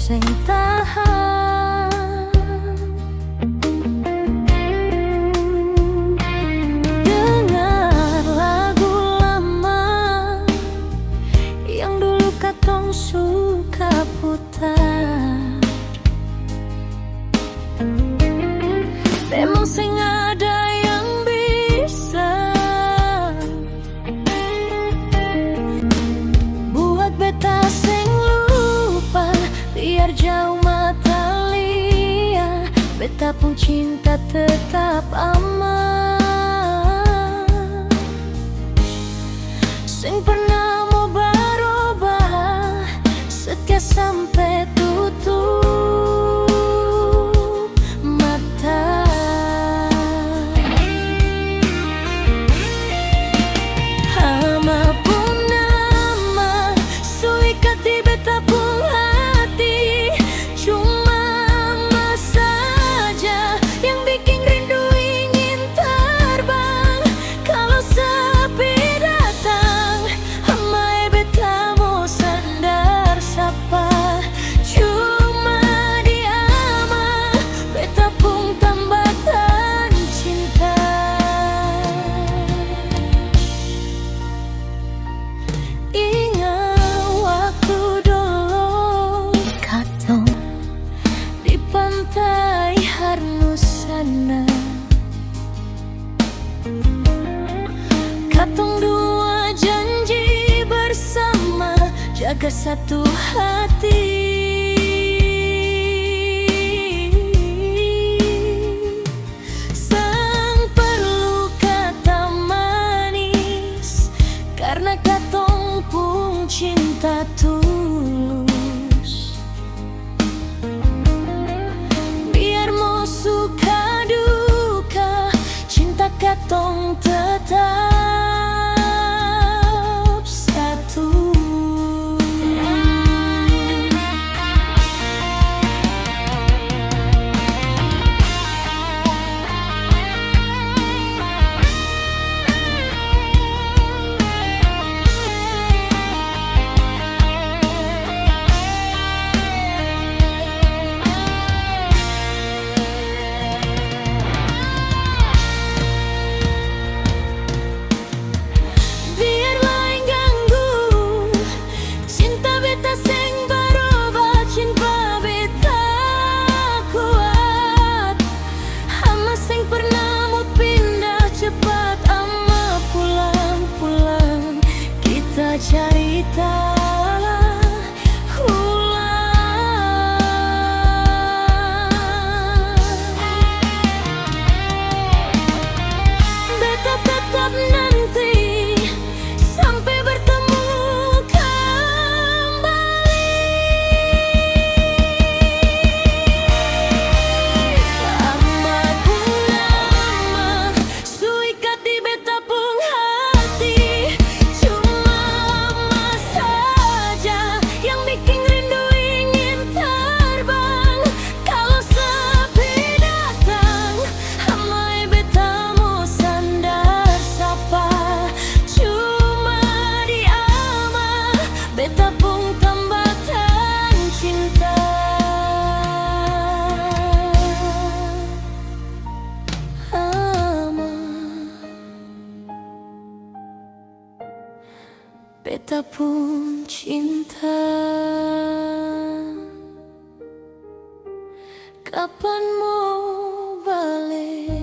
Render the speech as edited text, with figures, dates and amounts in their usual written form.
sing tahan. Dengar lagu lama yang dulu katong suka putar. Memang sing ada yang bisa buat beta sing lupa, biar jauh mata lia, beta pun cinta tetap aman. Sing pernah mau berubah setia sampai tutup mata. Hama pun nama suikat di beta pun hati, cuma ama saja yang bikin rindu ingin terbang. Kalau sepi datang, ama beta mau sandar sapa, cuma di ama beta pun tambatan cinta. Ingat waktu dulu katong di pantai Harnusana, katong dua janji bersama jaga satu hati. Sang perlu kata manis karena katong pun cinta tulus. Biar mau suka duka, cinta katong tetap satu. Biar lain ganggu, cinta beta sing berubah, cinta beta kuat. Ama sing pernah mau pindah cepat, ama pulang-pulang kita cerita ulang. Beta tetap nanti sampai bertemu kembali. Lama pun lama suikat di beta pun hati, cuma ama saja yang bikin rindu ingin terbang. Kalau sepi datang, ama beta mau sandar sapa, cuma di ama beta pun tambatan cinta. Ama beta pun cinta. Kapan mau balik?